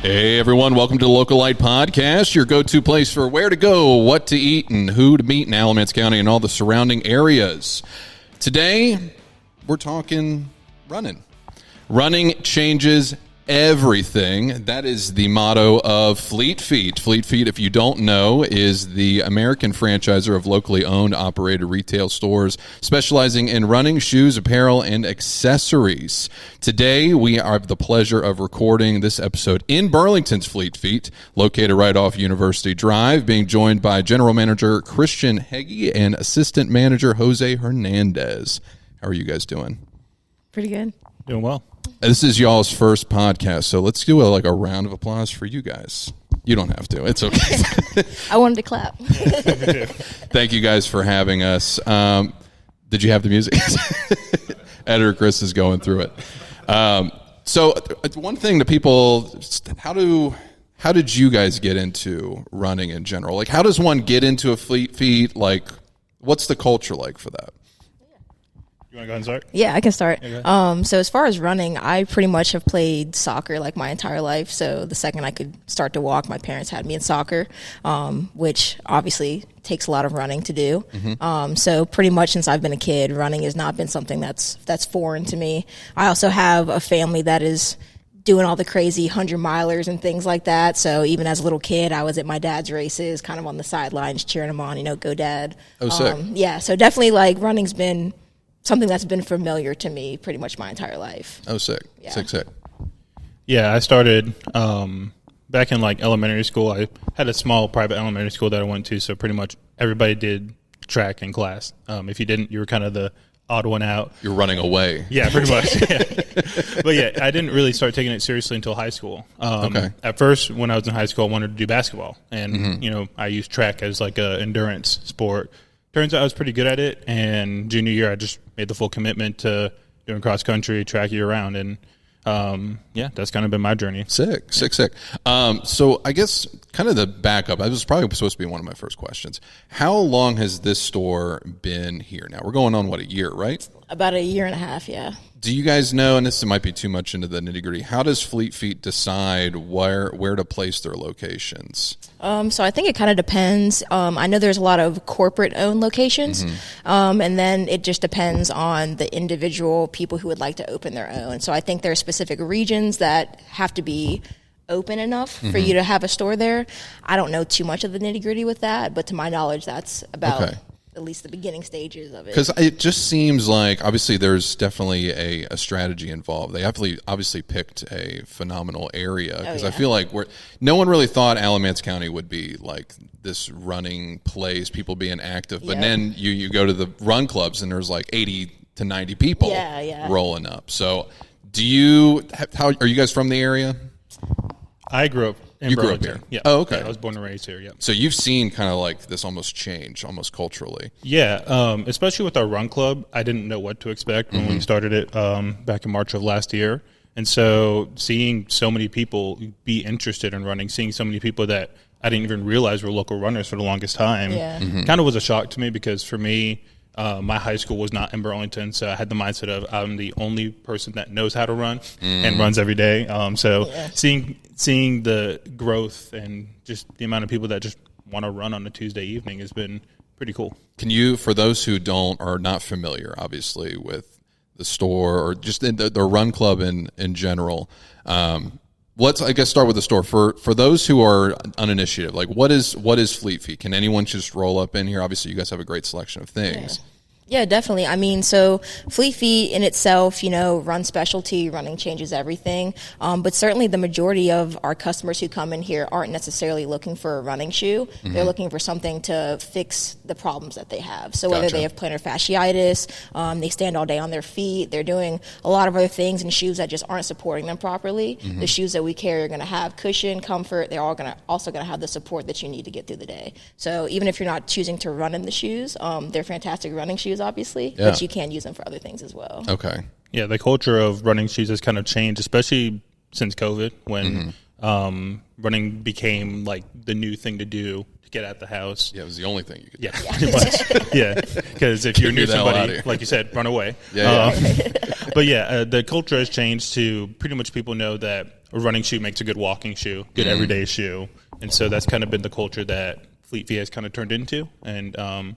Hey everyone, welcome to the Localite podcast, your go-to place for where to go, what to eat, and who to meet in Alamance County and all the surrounding areas. Today, we're talking running. Running changes everything. That is the motto of Fleet Feet. Fleet Feet, if you don't know, is the American franchisor of locally owned, operated retail stores specializing in running, shoes, apparel, and accessories. Today, we have the pleasure of recording this episode in Burlington's Fleet Feet, located right off University Drive, being joined by General Manager Christian Heggie and Assistant Manager José Hernandez. How are you guys doing? Pretty good. Doing well. This is y'all's first podcast, so let's do a round of applause for you guys. You don't have to. It's okay. I wanted to clap. Thank you guys for having us. Did you have the music? Editor Chris is going through it. So one thing to people, how did you guys get into running in general? Like, how does one get into a Fleet Feet? Like, what's the culture like for that? You want to go ahead and start? Yeah, I can start. Yeah, so as far as running, I pretty much have played soccer like my entire life. So the second I could start to walk, my parents had me in soccer, which obviously takes a lot of running to do. Mm-hmm. So pretty much since I've been a kid, running has not been something that's foreign to me. I also have a family that is doing all the crazy 100-milers and things like that. So even as a little kid, I was at my dad's races, kind of on the sidelines, cheering him on, go Dad. Oh, sick. Yeah, so definitely like running's been something that's been familiar to me pretty much my entire life. Oh, sick. Yeah. Sick. Yeah, I started back in like elementary school. I had a small private elementary school that I went to, so pretty much everybody did track in class. If you didn't, you were kind of the odd one out. You're running away. Yeah, pretty much. Yeah. But yeah, I didn't really start taking it seriously until high school. Okay. At first, when I was in high school, I wanted to do basketball. And, I used track as like an endurance sport. Turns out I was pretty good at it, and junior year I just made the full commitment to doing cross-country, track year-round, and that's kind of been my journey. Sick. So I guess kind of the backup, that was probably supposed to be one of my first questions. How long has this store been here now? We're going on, a year, right? About a year and a half, yeah. Do you guys know, and this might be too much into the nitty-gritty, how does Fleet Feet decide where to place their locations? So I think it kind of depends. I know there's a lot of corporate-owned locations, and then it just depends on the individual people who would like to open their own. So I think there are specific regions that have to be open enough for you to have a store there. I don't know too much of the nitty-gritty with that, but to my knowledge, that's about at least the beginning stages of it. Because it just seems like, obviously, there's definitely a strategy involved. They obviously picked a phenomenal area, because I feel like no one really thought Alamance County would be like this running place, people being active. But then you go to the run clubs, and there's like 80 to 90 people rolling up. So are you guys from the area? I grew up in Burlington. Grew up here? Yeah. Oh, okay. Yeah, I was born and raised here, yeah. So you've seen kind of like this almost change, almost culturally. Yeah, especially with our run club, I didn't know what to expect when we started it back in March of last year. And so seeing so many people be interested in running, seeing so many people that I didn't even realize were local runners for the longest time, kind of was a shock to me, because for me, my high school was not in Burlington, so I had the mindset of I'm the only person that knows how to run and runs every day. Seeing the growth and just the amount of people that just want to run on a Tuesday evening has been pretty cool. Can you, for those who are not familiar, obviously, with the store or just the run club in general, let's, I guess, start with the store. For those who are uninitiated, like what is Fleet Feet? Can anyone just roll up in here? Obviously, you guys have a great selection of things. Yeah, definitely. I mean, so Fleet Feet in itself, run specialty, running changes everything. But certainly the majority of our customers who come in here aren't necessarily looking for a running shoe. They're looking for something to fix the problems that they have. So whether they have plantar fasciitis, they stand all day on their feet, they're doing a lot of other things in shoes that just aren't supporting them properly. The shoes that we carry are going to have cushion, comfort. They're also going to have the support that you need to get through the day. So even if you're not choosing to run in the shoes, they're fantastic running shoes, obviously, but you can use them for other things as well. Okay. Yeah, the culture of running shoes has kind of changed, especially since COVID, when running became like the new thing to do to get out the house. Yeah, it was the only thing you could do. Yeah, pretty much. Yeah, because if you're near somebody, like you said, run away. Yeah. But yeah, the culture has changed to pretty much people know that a running shoe makes a good walking shoe, good everyday shoe. And so that's kind of been the culture that Fleet Feet has kind of turned into. And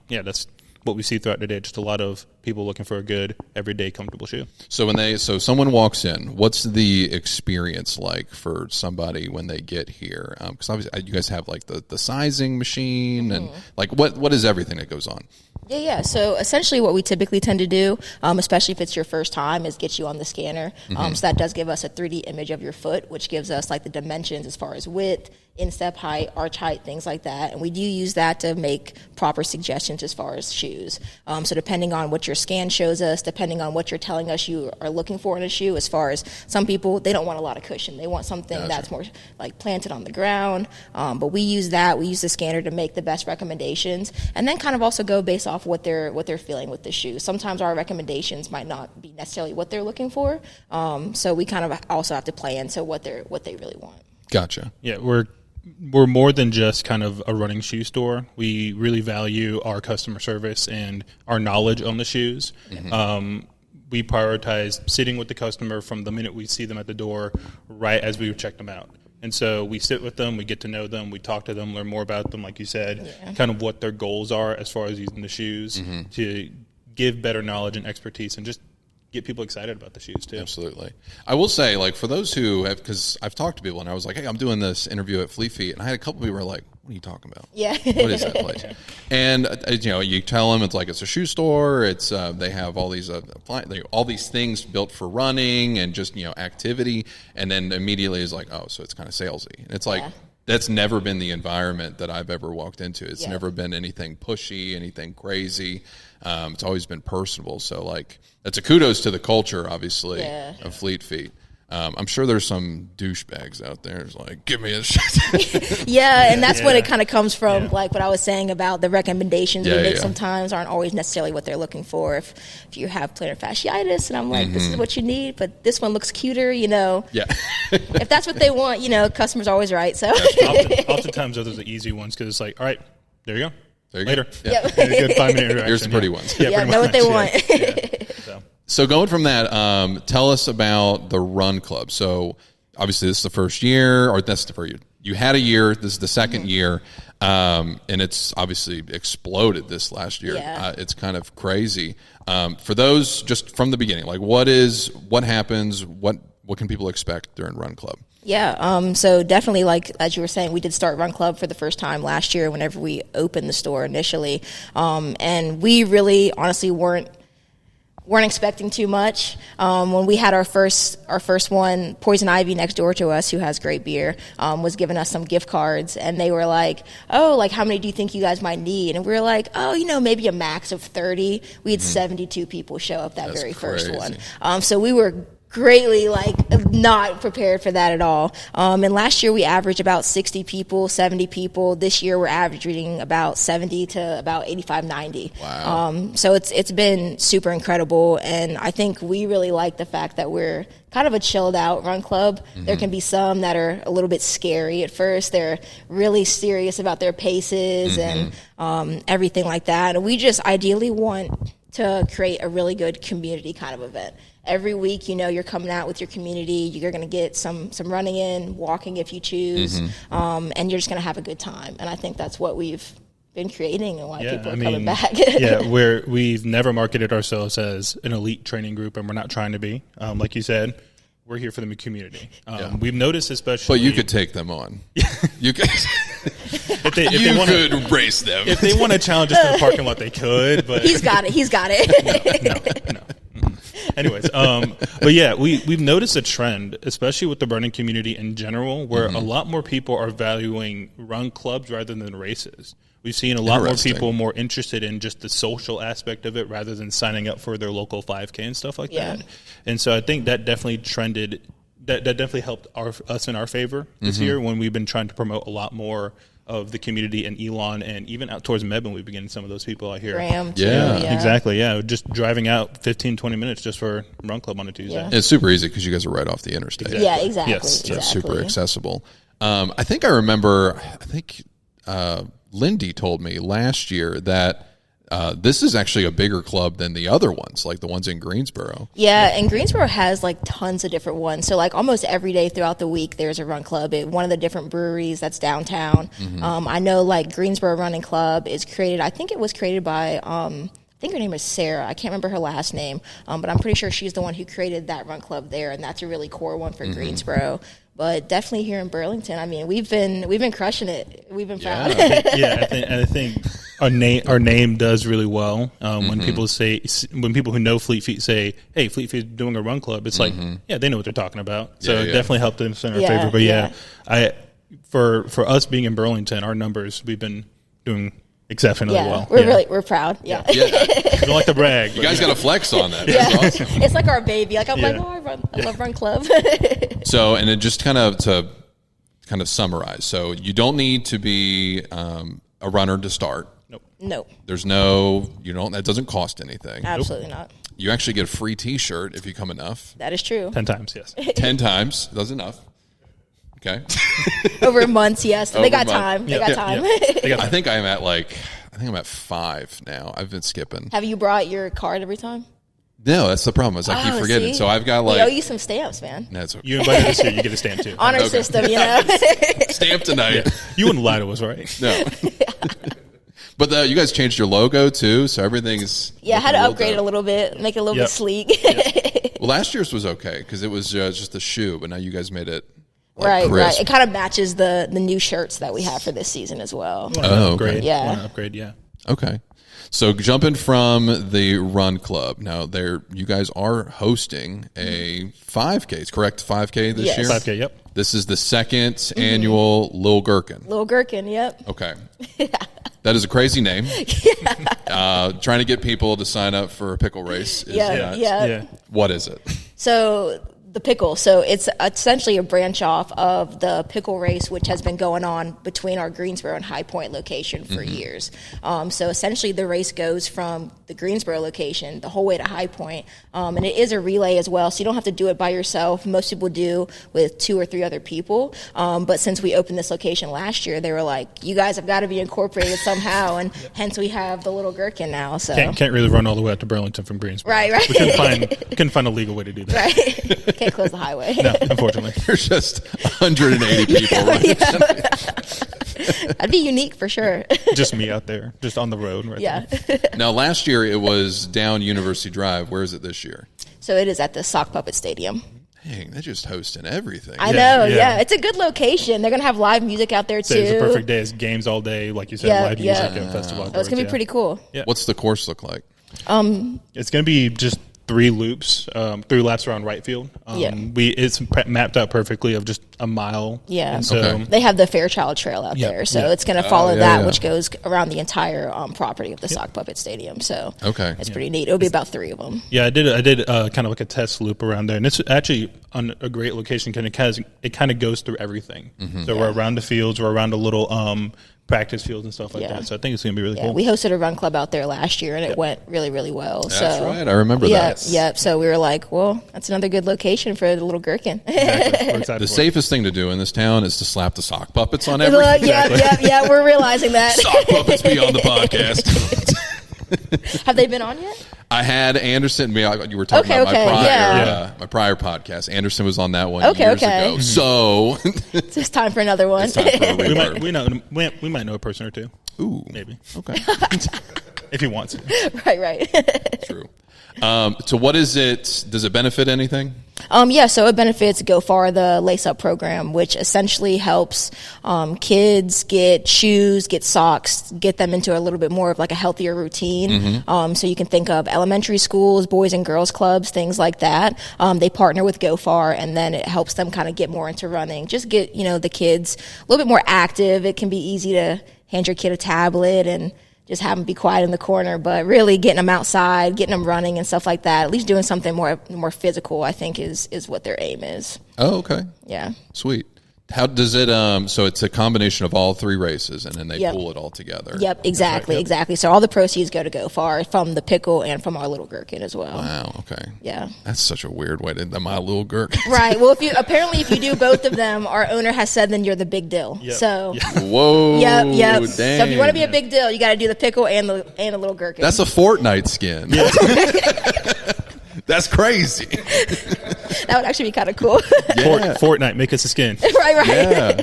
that's what we see throughout the day, just a lot of people looking for a good, everyday, comfortable shoe. So so someone walks in, what's the experience like for somebody when they get here? Because obviously you guys have like the sizing machine and like what is everything that goes on? Yeah. So essentially what we typically tend to do, especially if it's your first time, is get you on the scanner. So that does give us a 3D image of your foot, which gives us like the dimensions as far as width, instep height, arch height, things like that. And we do use that to make proper suggestions as far as shoes. So depending on what your scan shows us, depending on what you're telling us you are looking for in a shoe, as far as some people, they don't want a lot of cushion. They want something that's more like planted on the ground. But we use that. We use the scanner to make the best recommendations, and then kind of also go based off what they're feeling with the shoe. Sometimes our recommendations might not be necessarily what they're looking for. So we kind of also have to play into what they really want. Gotcha. Yeah, we're more than just kind of a running shoe store. We really value our customer service and our knowledge on the shoes. We prioritize sitting with the customer from the minute we see them at the door right as we check them out. And so we sit with them, we get to know them, we talk to them, learn more about them, like you said, kind of what their goals are as far as using the shoes to give better knowledge and expertise and just get people excited about the shoes too. Absolutely. I will say, like, for those who have, because I've talked to people and I was like, hey, I'm doing this interview at Fleet Feet, and I had a couple people who were like, what are you talking about? Yeah. What is that place? And you tell them it's like it's a shoe store. It's they have all these all these things built for running and just activity, and then immediately is like, oh, so it's kind of salesy. And it's like that's never been the environment that I've ever walked into. It's never been anything pushy, anything crazy. It's always been personable. So like that's a kudos to the culture, obviously, of Fleet Feet. I'm sure there's some douchebags out there who's like, give me a shit. And that's what it kind of comes from, like what I was saying about the recommendations we make sometimes aren't always necessarily what they're looking for. If you have plantar fasciitis and I'm like, this is what you need, but this one looks cuter, if that's what they want, customers are always right. So oftentimes those are the easy ones because it's like, all right, there you go. Later. Yeah. A good 5-minute interaction. Here's the pretty ones. Yeah, know what they want. So going from that, tell us about the Run Club. So obviously this is the first year, or that's the first year. You had a year. This is the second year, and it's obviously exploded this last year. It's kind of crazy. For those just from the beginning, like what happens, what can people expect during Run Club? So definitely, like as you were saying, we did start Run Club for the first time last year whenever we opened the store initially, and we really honestly weren't expecting too much. When we had our first one, Poison Ivy next door to us, who has great beer, was giving us some gift cards, and they were like, oh, like how many do you think you guys might need? And we were like, oh, maybe a max of 30. We had 72 people show up that very first one. So we were greatly not prepared for that at all. And last year we averaged about 60 people, 70 people. This year we're averaging about 70 to about 85, 90. Wow. So it's been super incredible. And I think we really like the fact that we're kind of a chilled out run club. There can be some that are a little bit scary at first. They're really serious about their paces and everything like that. And we just ideally want to create a really good community kind of event. Every week, you're coming out with your community. You're going to get some running in, walking if you choose, and you're just going to have a good time. And I think that's what we've been creating and why people are coming back. We've never marketed ourselves as an elite training group, and we're not trying to be. Like you said, we're here for the community. We've noticed especially... But you could take them on. You could... If they could race them. If they want to challenge us in the parking lot, they could. But He's got it. No. Anyways, but we've noticed a trend, especially with the running community in general, where a lot more people are valuing run clubs rather than races. We've seen a lot more people more interested in just the social aspect of it rather than signing up for their local 5K and stuff like that. And so I think that definitely trended. That definitely helped us in our favor this year when we've been trying to promote a lot more of the community in Elon and even out towards Mebane. We've been getting some of those people out here. Graham, too. Exactly. Just driving out 15, 20 minminutes just for Run Club on a Tuesday. It's super easy because you guys are right off the interstate. Exactly. Yeah, exactly. Yes. Exactly. It's super accessible. I think Lindy told me last year that This is actually a bigger club than the other ones, like the ones in Greensboro. Yeah, and Greensboro has like tons of different ones. So like almost every day throughout the week, there's a run club at one of the different breweries that's downtown. I know like Greensboro Running Club is created. I think it was created by. I think her name is Sarah. I can't remember her last name, but I'm pretty sure she's the one who created that run club there, and that's a really core one for Greensboro. But definitely here in Burlington, I mean, we've been crushing it. We've been proud. I think our name does really well. When people who know Fleet Feet say, "Hey, Fleet Feet is doing a run club," it's like, yeah, they know what they're talking about. So it definitely helped us in our favor. But for us being in Burlington, our numbers, we've been doing exceptionally well. We're proud. We don't like to brag. You guys got to flex on that. That's awesome. It's like our baby. Like I'm like, I love Run Club. So, and it just to summarize. So, you don't need to be a runner to start. Nope. There's no, that doesn't cost anything. Absolutely not. You actually get a free T-shirt if you come enough. That is true. 10 times, yes. 10 times. That's enough. Okay. Over months, yes. They got time. They got time. I think I'm at 5 now. I've been skipping. Have you brought your card every time? No, that's the problem. Is I keep forgetting. See? So I've got we owe you some stamps, man. That's okay. You invited us here, you get a stamp too. Honor system, Stamp tonight. You wouldn't lie to us, right? No. But you guys changed your logo too, so everything's I had to upgrade it a little bit, make it a little bit sleek. Well, last year's was okay because it was just a shoe, but now you guys made it right. crisp. It kind of matches the new shirts that we have for this season as well. Upgrade. Yeah. Upgrade, yeah. Okay. So jumping from the Run Club, now you guys are hosting a 5K, correct? 5K this year? 5K, yep. This is the second annual Lil Gherkin. Lil Gherkin, yep. Okay. That is a crazy name. Trying to get people to sign up for a pickle race is nuts. What is it? So the pickle. So it's essentially a branch off of the pickle race, which has been going on between our Greensboro and High Point location for years. So essentially the race goes from the Greensboro location the whole way to High Point. And it is a relay as well, so you don't have to do it by yourself. Most people do with 2 or 3 other people. But since we opened this location last year, they were like, you guys have got to be incorporated somehow, and hence we have the Little Gherkin now. So Can't really run all the way up to Burlington from Greensboro. Right. We couldn't find a legal way to do that. Right. Can't close the highway. No, unfortunately. There's just 180 people. That'd be unique for sure. Just me out there, just on the road. There. Now, last year it was down University Drive. Where is it this year? So it is at the Sock Puppet Stadium. Dang, they're just hosting everything. I know, yeah. It's a good location. They're going to have live music out there, too. It's a perfect day. It's games all day, like you said, live music and festival. It's going to be pretty cool. Yeah. What's the course look like? It's going to be just 3 loops, 3 laps around right field. It's mapped out perfectly of just a mile. Yeah. And so they have the Fairchild Trail out there, so it's going to follow which goes around the entire property of the Sock Puppet Stadium. So it's pretty neat. It'll be about 3 of them. Yeah, I did kind of like a test loop around there, and it's actually on a great location. It kind of goes through everything. So we're around the fields, we're around a little practice fields and stuff like that. So I think it's going to be really cool. We hosted a run club out there last year, and it went really, really well. That's right. I remember that. Yeah. So we were like, well, that's another good location for the Little Gherkin. Exactly. We're excited the safest thing to do in this town is to slap the sock puppets on everything. Yeah. We're realizing that. Sock puppets be on the podcast. Have they been on yet? I had Anderson. You were talking about my prior podcast. Anderson was on that one years ago. So it's just time for another one. It's time for a rerun. We might know a person or 2. Ooh, maybe. Okay, if he wants it. Right. True. So what is it? Does it benefit anything? So it benefits Go Far, the Lace Up program, which essentially helps kids get shoes, get socks, get them into a little bit more of like a healthier routine. So you can think of elementary schools, boys and girls clubs, things like that. They partner with Go Far, and then it helps them kind of get more into running. Just get, the kids a little bit more active. It can be easy to hand your kid a tablet and just have them be quiet in the corner, but really getting them outside, getting them running and stuff like that, at least doing something more physical, I think is what their aim is. Oh, okay. Yeah. Sweet. How does it? So it's a combination of all three races, and then they Yep. pull it all together. Yep, exactly, exactly. So all the proceeds go to GoFar from the pickle and from our Lil Gherkin as well. Wow. Okay. Yeah. That's such a weird way to my Lil Gherkin. Right. Well, if you do both of them, our owner has said then you're the big deal. Yep. So. Whoa. Yep. Dang. So if you want to be a big deal, you got to do the pickle and the Lil Gherkin. That's a Fortnite skin. That's crazy. That would actually be kind of cool. Yeah. Fortnite, make us a skin. right. Yeah.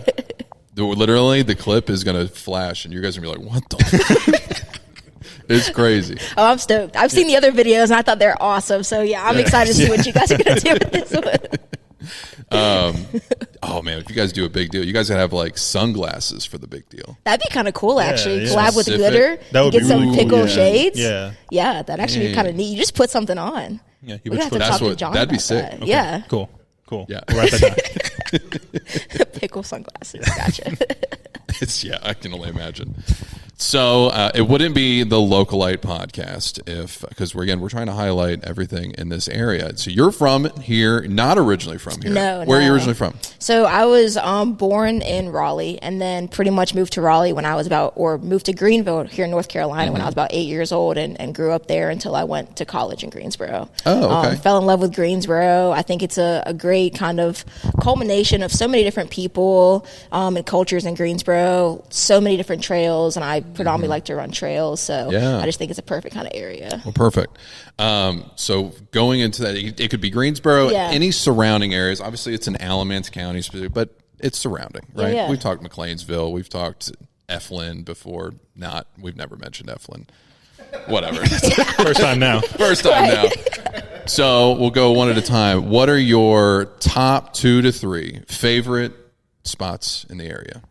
Literally, the clip is going to flash, and you guys are going to be like, what the? It's crazy. Oh, I'm stoked. I've seen the other videos, and I thought they're awesome. So, yeah, I'm excited to see what you guys are going to do with this one. Oh, man, if you guys do a big deal, you guys got to have, like, sunglasses for the big deal. That'd be kind of cool, actually. yeah. Collab with Specific. glitter. That would get be some really pickle cool, shades. Yeah. Yeah, that'd actually be kind of neat. You just put something on. Yeah, you We're would going to have to put- talk That's to what- John that'd be about sick. that. Okay. Yeah. Cool. Yeah. We'll write that down. Pickle sunglasses. Gotcha. I can only imagine. So it wouldn't be the Localite podcast because we're trying to highlight everything in this area. So you're from here, not originally from here. No, Where are you no. originally from? So I was born in Raleigh and then pretty much moved to Raleigh when I was moved to Greenville here in North Carolina when I was about 8 years old and grew up there until I went to college in Greensboro. Oh, okay. Fell in love with Greensboro. I think it's a great kind of culmination of so many different people and cultures in Greensboro, so many different trails, and I predominantly like to run trails. So Yeah. I just think it's a perfect kind of area. Well, perfect. So going into that, it could be Greensboro, Yeah. any surrounding areas. Obviously, it's in Alamance County, but it's surrounding, right? Yeah. We've talked McLeansville. We've talked Eflin before. We've never mentioned Eflin. Whatever. First time now. First time now. So we'll go one at a time. What are your top 2 to 3 favorite spots in the area?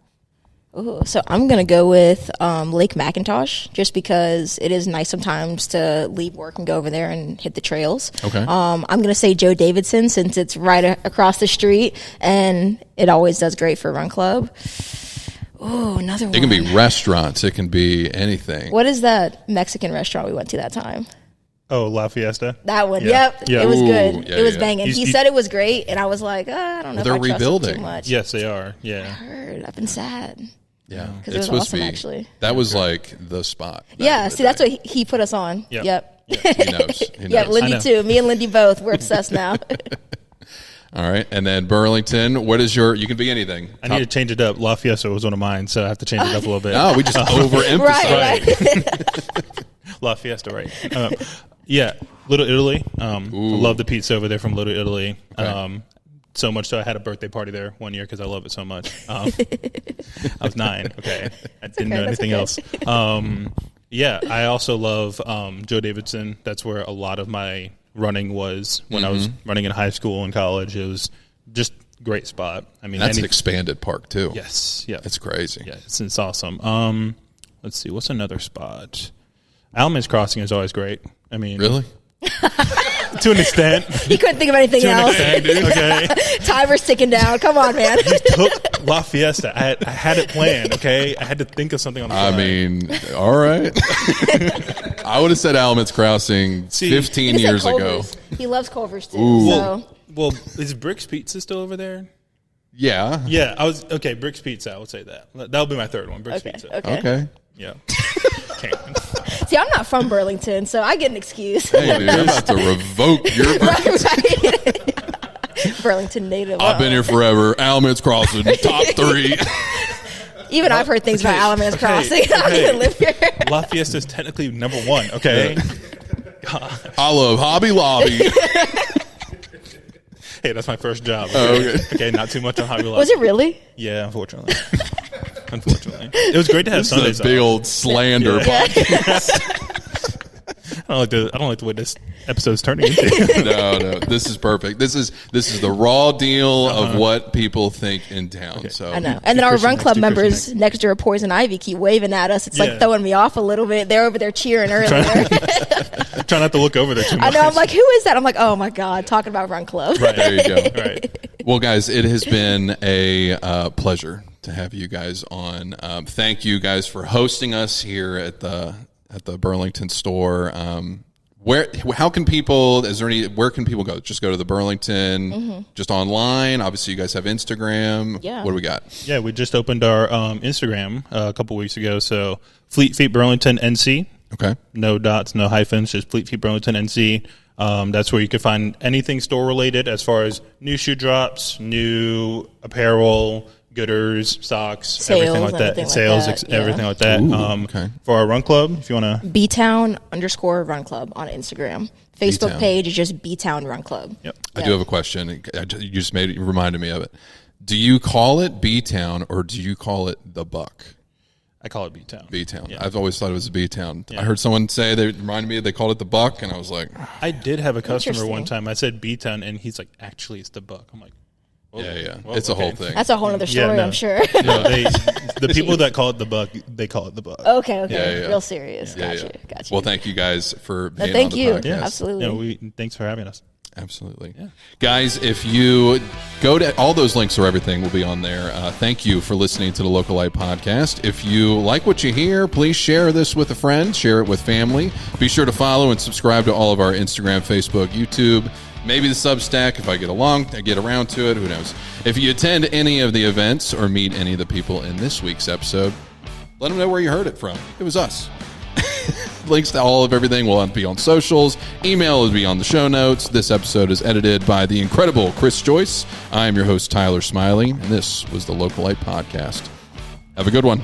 Ooh, so I'm going to go with Lake McIntosh just because it is nice sometimes to leave work and go over there and hit the trails. Okay. I'm going to say Joe Davidson since it's right across the street and it always does great for Run Club. Oh, another one. It can be restaurants. It can be anything. What is that Mexican restaurant we went to that time? Oh, La Fiesta. That one. Yeah. Yep. Yeah. It was Ooh, good. yeah, it was yeah. banging. He said it was great and I was like, I don't know Well, if I they're trust him rebuilding. too much. Yes, they are. I Yeah. heard. I've been sad. Yeah. Because it was supposed awesome, to be. actually. That was like the spot. back Yeah, in the see, that's day. what he put us on. Yep. Yep. He knows. He Yeah, knows. Lindy know. too. Me and Lindy both. We're obsessed now. All right. And then Burlington, what is you can be anything. I need to change it up. La Fiesta was one of mine, so I have to change it up a little bit. No, we just overemphasize. right. La Fiesta, right. Yeah, Little Italy. I love the pizza over there from Little Italy. Okay. So much so I had a birthday party there one year because I love it so much. I was 9, okay. I didn't know that's anything okay. else. Yeah, I also love Joe Davidson. That's where a lot of my running was when I was running in high school and college. It was just a great spot. I mean, That's an expanded park, too. Yes, yeah. It's crazy. Yeah, it's awesome. Let's see, what's another spot? Alamance Crossing is always great. I mean, Really? to an extent. He couldn't think of anything To an else. extent, dude. Okay. Timer's ticking down. Come on, man. Took La Fiesta. I had it planned. Okay, I had to think of something on the fly. I mean, all right. I would have said Alamance Crossing 15 He said years ago. Culver's. He loves Culver's too. Ooh. So well, is Brick's Pizza still over there? Yeah. Yeah, okay. Brick's Pizza. I would say that. That'll be my third one. Brick's okay, Pizza. okay. Okay. Yeah. Okay. See, I'm not from Burlington, so I get an excuse. Hey, dude, I'm about to revoke your. Right. Burlington native. I've been here forever. Alamance Crossing, top 3. Even I've heard things about Alamance Crossing. I don't okay. even live here. La Fiesta is technically number 1. Okay. I love Hobby Lobby. Hey, that's my first job. Oh, Okay. okay. Okay, not too much on Hobby Lobby. Was it really? Yeah, unfortunately. Unfortunately, it was great to have This Sundays. is a big old slander Yeah. podcast. I don't like the way this episode's turning into. No. This is perfect. This is the raw deal of what people think in town. So I know. And then our Christian run next, club two members Christian next door, Poison Ivy, keep waving at us. It's Yeah. like throwing me off a little bit. They're over there cheering earlier. Try not to look over there too much. I know. I'm like, who is that? I'm like, oh my God, talking about Run Club. Right. There you go. Right. Well, guys, it has been a pleasure to have you guys on. Thank you guys for hosting us here at the Burlington store. How can people? Is there any? Where can people go? Just go to the Burlington. Just online. Obviously, you guys have Instagram. Yeah. What do we got? Yeah, we just opened our Instagram a couple weeks ago. So Fleet Feet Burlington NC. Okay. No dots, no hyphens, just Fleet Feet Burlington NC. That's where you can find anything store related as far as new shoe drops, new apparel, gooders, socks, everything like that. Everything like that. Ooh, okay. For our run club, if you want to. Btown_Run Club on Instagram. Facebook B-Town. page is just Btown Run Club. Yep. I do have a question. You just reminded me of it. Do you call it B-Town or do you call it the Buck? I call it B-Town. B-Town. Yeah. I've always thought it was B-Town. Yeah. I heard someone say, they reminded me they called it the Buck, and I was like, I did have a customer Interesting. one time. I said B-Town, and he's like, actually, it's the Buck. I'm like, whoa, yeah. whoa, It's a whole thing. That's a whole other story, no. I'm sure. No, the people that call it the Buck, they call it the Buck. Okay. Yeah. Real serious. Yeah, Gotcha. yeah. Gotcha. Well, thank you guys for being thank on the you. podcast. Yeah, Absolutely. Thanks for having us. Absolutely. Yeah. Guys, if you go to all those links or everything will be on there. Thank you for listening to the Localite podcast. If you like what you hear, please share this with a friend, share it with family. Be sure to follow and subscribe to all of our Instagram, Facebook, YouTube, maybe the Substack if I get around to it. Who knows? If you attend any of the events or meet any of the people in this week's episode, let them know where you heard it from. It was us. Links to all of everything will be on socials. Email will be on the show notes. This episode is edited by the incredible Chris Joyce. I am your host, Tyler Smiley, and this was the Localite Podcast. Have a good one.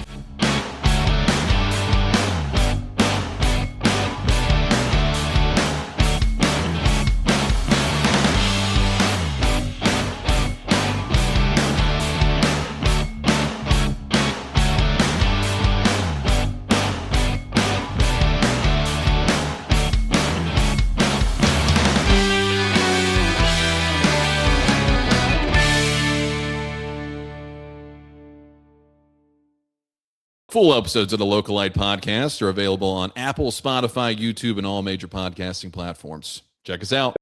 Full episodes of the Localite Podcast are available on Apple, Spotify, YouTube, and all major podcasting platforms. Check us out.